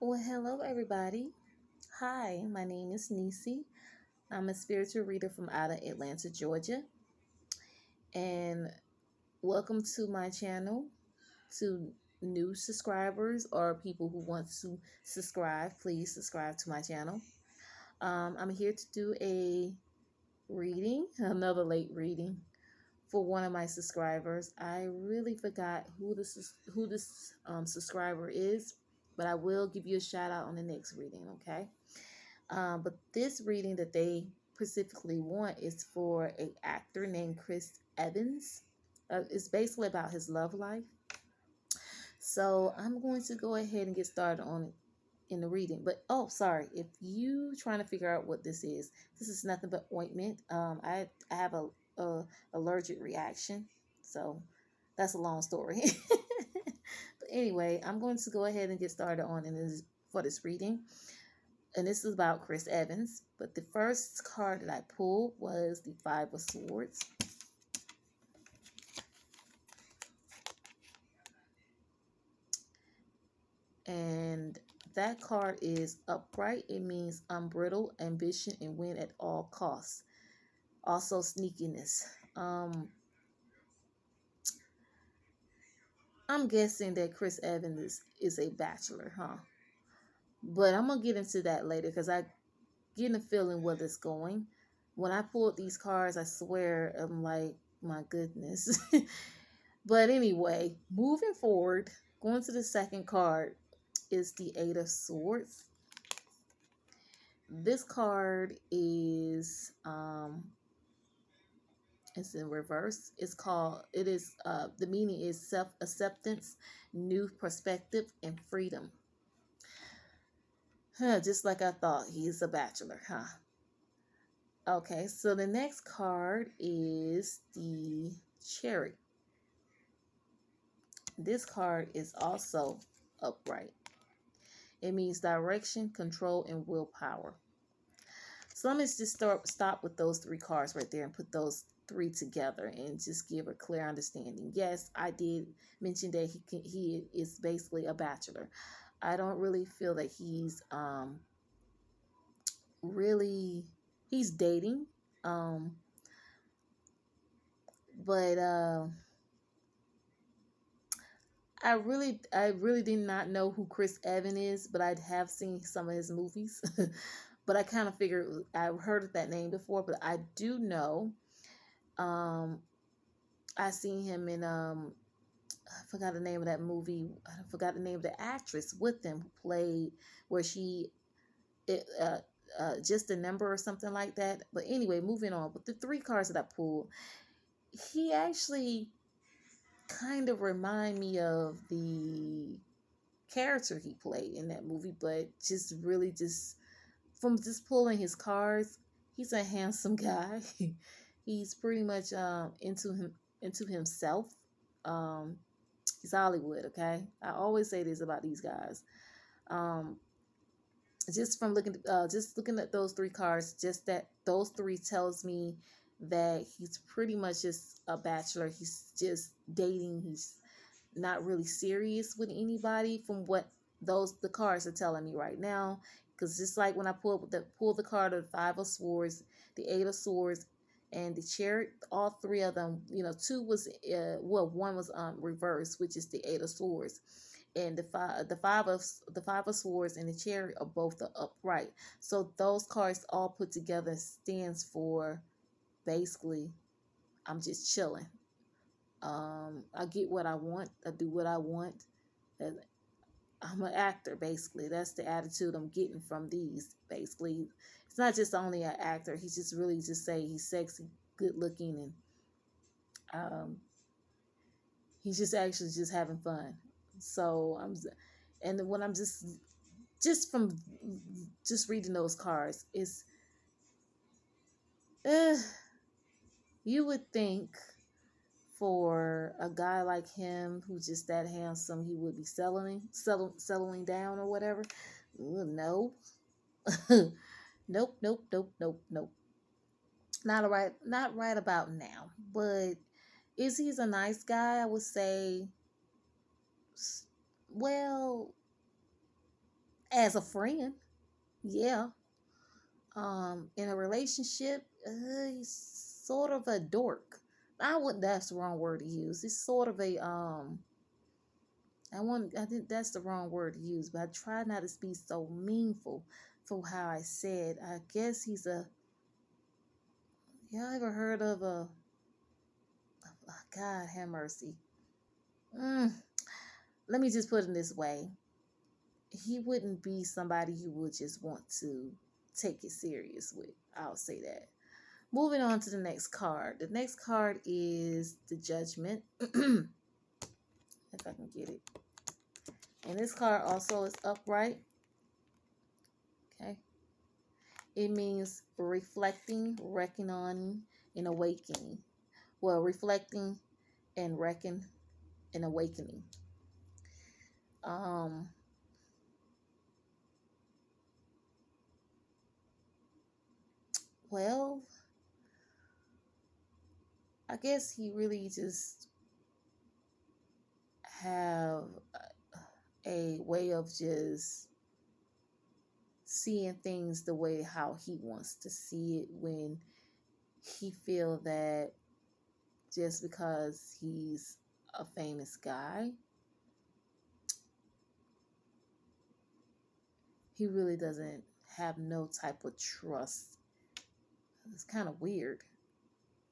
Well, hello, everybody. Hi, my name is Nisi. I'm a spiritual reader from out of Atlanta, Georgia. And welcome to my channel. To new subscribers or people who want to subscribe, please subscribe to my channel. I'm here to do a reading, another late reading for one of my subscribers. I really forgot who this subscriber is, but I will give you a shout out on the next reading, okay? But this reading that they specifically want is for an actor named Chris Evans. It's basically about his love life. So I'm going to go ahead and get started on it in the reading. But oh, sorry, if you trying to figure out what this is nothing but ointment. I have a allergic reaction, so that's a long story. But anyway, I'm going to go ahead and get started on for this reading, and this is about Chris Evans. But the first card that I pulled was the Five of Swords. And that card is upright. It means unbridled ambition and win at all costs. Also sneakiness. I'm guessing that Chris Evans is a bachelor, huh? But I'm gonna get into that later because I get a feeling where it's going. When I pulled these cards, I swear I'm like, my goodness. But anyway, moving forward, going to the second card is the Eight of Swords. This card is it's in reverse. The meaning is self-acceptance, new perspective, and freedom. Just like I thought, he's a bachelor, huh? Okay, so the next card is the Chariot. This card is also upright. It means direction, control, and willpower. So let me just stop with those three cards right there and put those three together and just give a clear understanding. Yes, I did mention that he is basically a bachelor. I don't really feel that really he's dating, um but I really did not know who Chris Evans is, but I have seen some of his movies. But I kind of figured I've heard of that name before, but I do know um I seen him in I forgot the name of that movie. I forgot the name of the actress with him who played where she it, just a number or something like that. But anyway, moving on. But the three cards that I pulled, he actually kind of remind me of the character he played in that movie, but just really just from just pulling his cards, he's a handsome guy. He's pretty much into himself. Um, he's Hollywood, okay? I always say this about these guys. Um, just looking at those three cards, just that those three tells me that he's pretty much just a bachelor. He's just dating. He's not really serious with anybody from what the cards are telling me right now. Because just like when I pulled the card of the Five of Swords, the Eight of Swords, and the Chariot, all three of them, two was one was reversed, which is the Eight of Swords, and the five of swords and the Chariot are both the upright. So those cards all put together stands for basically I'm just chilling. I get what I want. I do what I want. And I'm an actor, basically. That's the attitude I'm getting from these. Basically, it's not just only an actor. He's just really just say he's sexy, good looking, and um, he's just actually just having fun. So and when I'm just from just reading those cards, uh, you would think for a guy like him who's just that handsome, he would be settling down or whatever. No, nope, nope, nope, nope, nope. Not right about now. But is he's a nice guy? I would say, well, as a friend. Yeah. In a relationship, he's sort of a dork. I wouldn't. That's the wrong word to use. He's sort of a I think that's the wrong word to use, but I try not to be so meaningful for how I said. I guess he's a. Y'all ever heard of a? God have mercy. Mm, let me just put it this way. He wouldn't be somebody you would just want to take it serious with. I'll say that. Moving on to the next card. The next card is the Judgment. If I can get it. And this card also is upright. Okay. It means reflecting, reckoning, and awakening. Well, reflecting and reckon and awakening. Um, well, I guess he really just have a way of just seeing things the way how he wants to see it when he feel that just because he's a famous guy, he really doesn't have no type of trust. It's kind of weird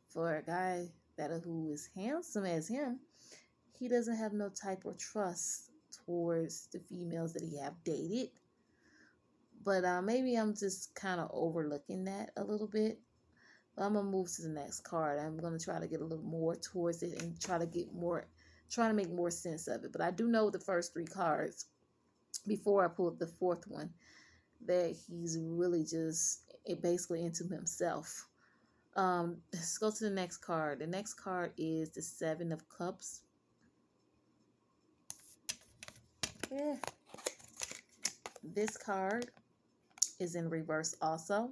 for a guy that who is handsome as him. He doesn't have no type of trust towards the females that he have dated. But maybe I'm just kind of overlooking that a little bit. But I'm gonna move to the next card. I'm gonna try to get a little more towards it and try to make more sense of it. But I do know the first three cards before I pulled the fourth one that he's really just basically into himself. Let's go to the next card. The next card is the Seven of Cups. Yeah. This card is in reverse also.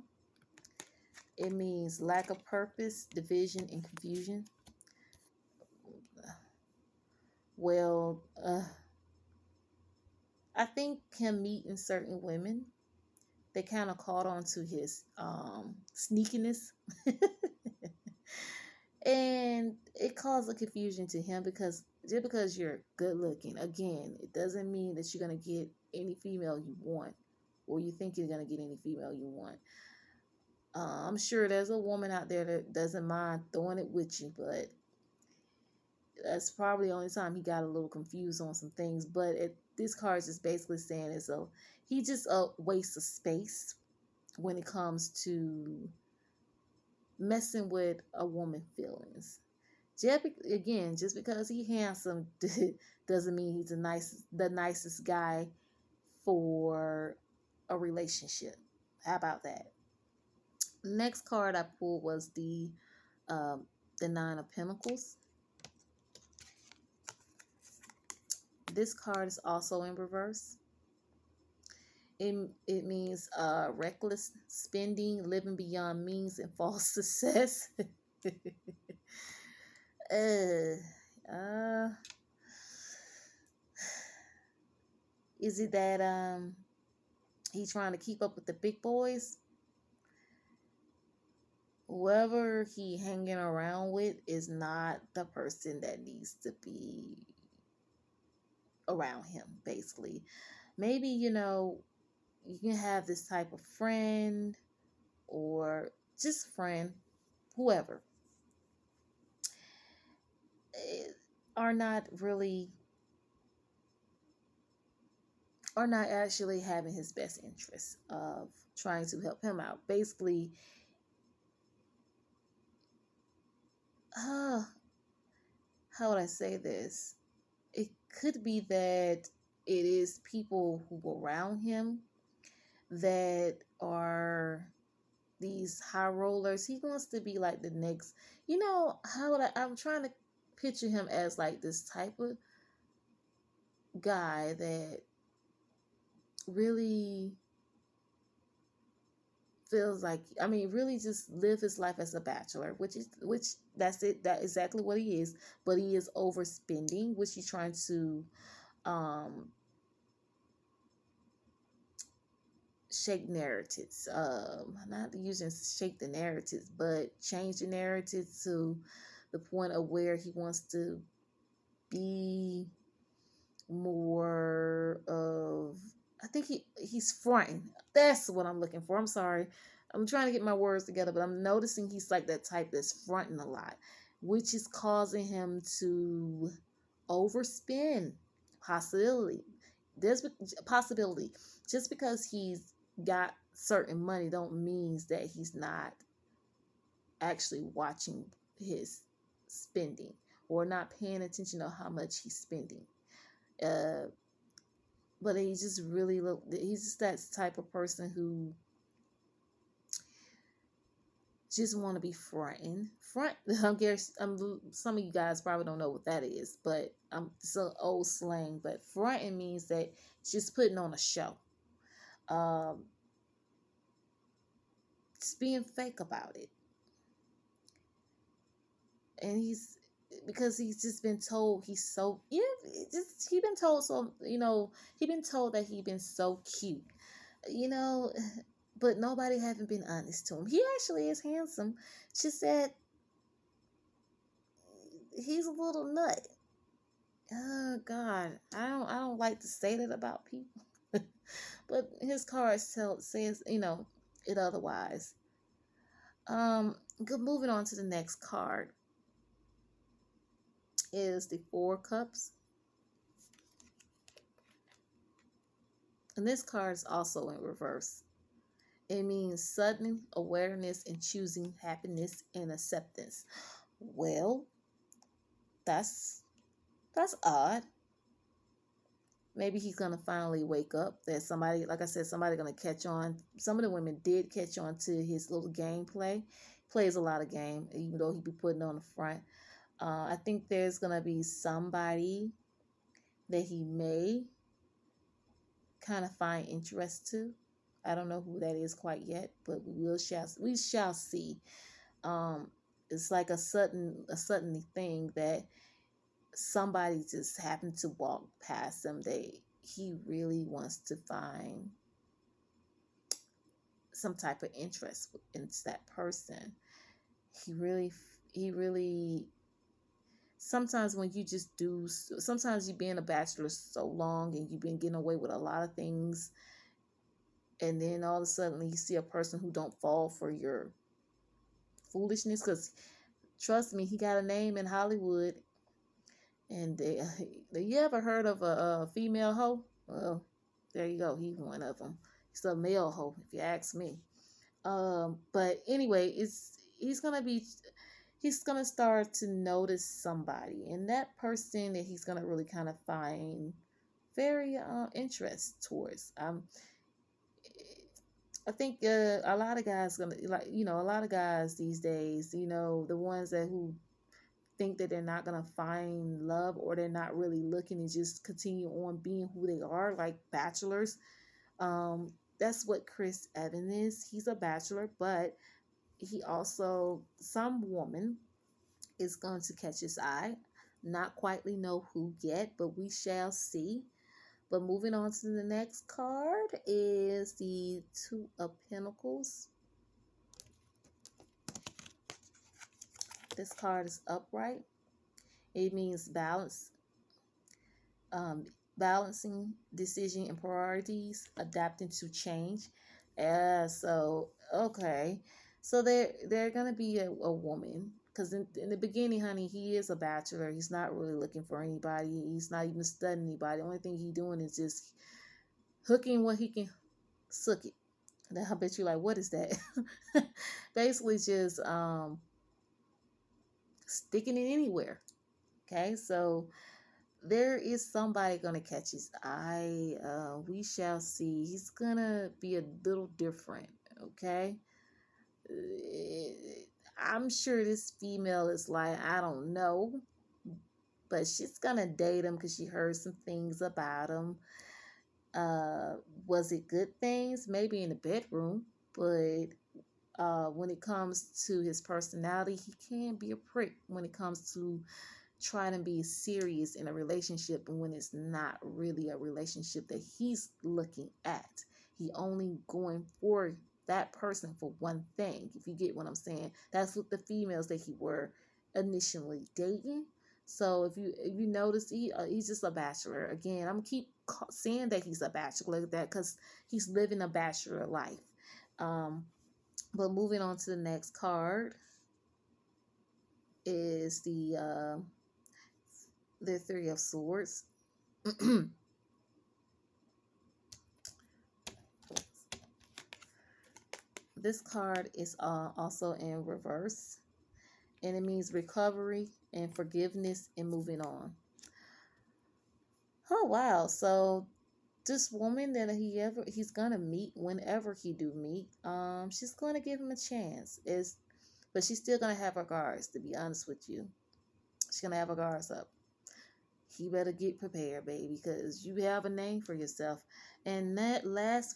It means lack of purpose, division, and confusion. Well, I think him meeting certain women, they kind of caught on to his sneakiness. And it caused a confusion to him because just because you're good looking, again, it doesn't mean that you're going to get any female you want or you think you're going to get any female you want. I'm sure there's a woman out there that doesn't mind throwing it with you, but that's probably the only time he got a little confused on some things. But this card is just basically saying is he just a waste of space when it comes to messing with a woman's feelings. Just because he's handsome doesn't mean he's the nicest guy for a relationship. How about that? Next card I pulled was the Nine of Pentacles. This card is also in reverse. It means reckless spending, living beyond means, and false success. uh, is it that he's trying to keep up with the big boys? Whoever he hanging around with is not the person that needs to be around him, basically. Maybe, you can have this type of friend or just friend, whoever, are not really, are not actually having his best interest of trying to help him out. Basically, how would I say this? It could be that it is people who around him that are these high rollers. He wants to be like the next, how would I'm trying to picture him as like this type of guy that really feels like, really just live his life as a bachelor, which that's it, that exactly what he is. But he is overspending, which he's trying to um shake narratives. Not using shake the narratives, but change the narrative to the point of where he wants to be more of. I think he's fronting. That's what I'm looking for. I'm sorry. I'm trying to get my words together, but I'm noticing he's like that type that's fronting a lot, which is causing him to overspend. Possibility. There's a possibility. Just because he's got certain money don't means that he's not actually watching his spending or not paying attention to how much he's spending. Uh, but he just really look. He's just that type of person who just want to be fronting. Front. I'm guess some of you guys probably don't know what that is, but it's an old slang. But fronting means that just putting on a show. Um, just being fake about it, and because he's just been told he's so just he been told so he been told that he been so cute, you know, but nobody haven't been honest to him. He actually is handsome. She said he's a little nut. Oh God, I don't like to say that about people, but his card says it otherwise. Moving on to the next card is the Four Cups. And this card is also in reverse. It means sudden awareness and choosing happiness and acceptance. Well, that's odd. Maybe he's gonna finally wake up. That somebody, like I said, somebody gonna catch on. Some of the women did catch on to his little gameplay. Plays a lot of game, even though he be putting on the front. I think there's gonna be somebody that he may kind of find interest to. I don't know who that is quite yet, but we shall see. It's like a sudden thing that somebody just happened to walk past him. He really wants to find some type of interest in that person. He really sometimes when you just do sometimes you being a bachelor so long and you've been getting away with a lot of things, and then all of a sudden you see a person who don't fall for your foolishness, because trust me, he got a name in Hollywood. And you ever heard of a female hoe? Well, there you go. He's one of them. He's a male hoe, if you ask me. But anyway, he's gonna start to notice somebody, and that person that he's gonna really kind of find very interest towards. I think a lot of guys gonna like a lot of guys these days, the ones who think that they're not gonna find love, or they're not really looking and just continue on being who they are, like bachelors. That's what Chris Evans is. He's a bachelor, but he also, some woman is going to catch his eye. Not quietly know who yet, but we shall see. But moving on to the next card is the Two of Pentacles. This card is upright. It means balance, um, balancing decision and priorities, adapting to change. So okay, so they're gonna be a woman, because in the beginning, honey, he is a bachelor. He's not really looking for anybody. He's not even studying anybody. The only thing he's doing is just hooking what he can suck it. And I bet you like, what is that? Basically, just sticking it anywhere. Okay, so there is somebody gonna catch his eye. We shall see. He's gonna be a little different. Okay. I'm sure this female is like, I don't know, but she's gonna date him because she heard some things about him. Was it good things? Maybe in the bedroom, but when it comes to his personality, he can be a prick when it comes to trying to be serious in a relationship, and when it's not really a relationship that he's looking at. He only going for that person for one thing. If you get what I'm saying, that's what the females that he were initially dating. So if you notice, he's just a bachelor. Again, I'm gonna keep saying that he's a bachelor like that because he's living a bachelor life. Um, but moving on to the next card is the Three of Swords. This card is also in reverse, and it means recovery and forgiveness and moving on. Oh wow! So this woman that he's gonna meet whenever he do meet, she's gonna give him a chance. But she's still gonna have her guards. To be honest with you, she's gonna have her guards up. He better get prepared, baby, because you have a name for yourself. And that last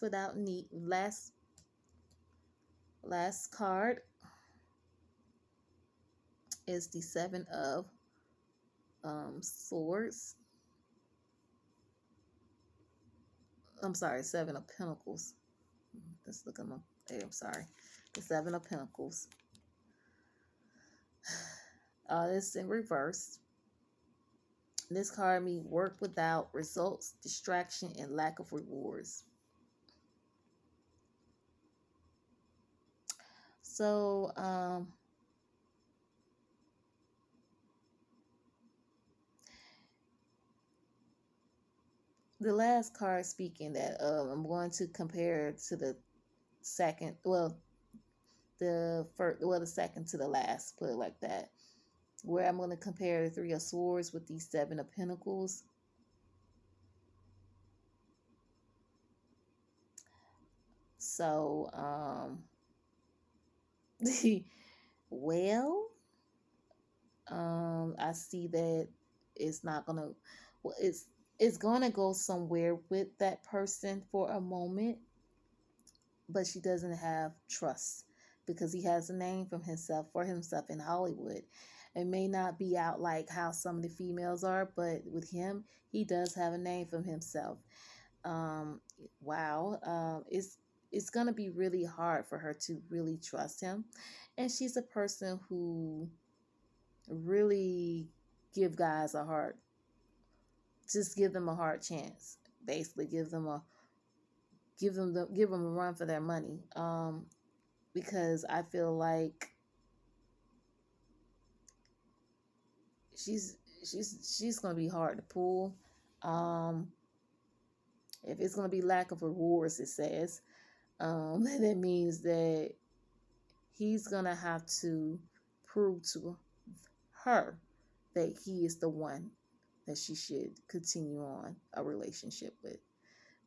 card is the Seven of Swords. I'm sorry, Seven of Pentacles. Let's look at my. Hey, I'm sorry, the Seven of Pentacles. It's in reverse. This card means work without results, distraction, and lack of rewards. So, the last card speaking that I'm going to compare to the second, well, the second to the last, put it like that, where I'm going to compare the Three of Swords with the Seven of Pentacles. So, well, I see that it's not gonna, well, it's gonna go somewhere with that person for a moment, but she doesn't have trust because he has a name from himself for himself in Hollywood. It may not be out like how some of the females are, but with him, he does have a name from himself. Um, wow, it's gonna be really hard for her to really trust him, and she's a person who really give guys a hard, just give them a hard chance. Basically, give them a run for their money. Because I feel like she's she's gonna be hard to pull. Um, if it's gonna be lack of rewards, it says, that means that he's gonna have to prove to her that he is the one that she should continue on a relationship with,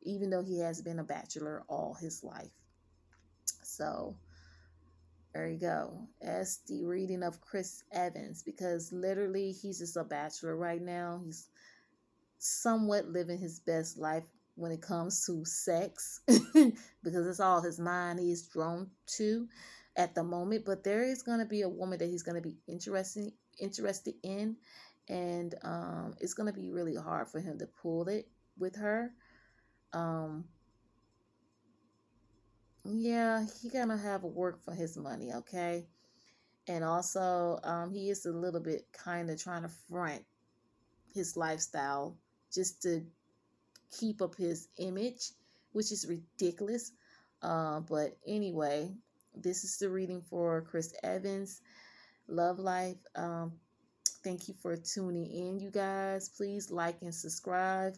even though he has been a bachelor all his life. So there you go. That's the reading of Chris Evans, because literally he's just a bachelor right now. He's somewhat living his best life when it comes to sex because it's all his mind he's drawn to at the moment. But there is going to be a woman that he's going to be interested in, and it's going to be really hard for him to pull it with her. Um, yeah, he gonna have a work for his money, okay? And also, he is a little bit kind of trying to front his lifestyle just to keep up his image, which is ridiculous. But anyway, this is the reading for Chris Evans. Love life. Thank you for tuning in, you guys. Please like and subscribe.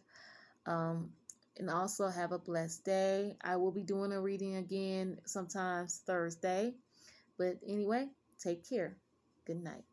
Um, and also have a blessed day. I will be doing a reading again sometimes Thursday. But anyway, take care. Good night.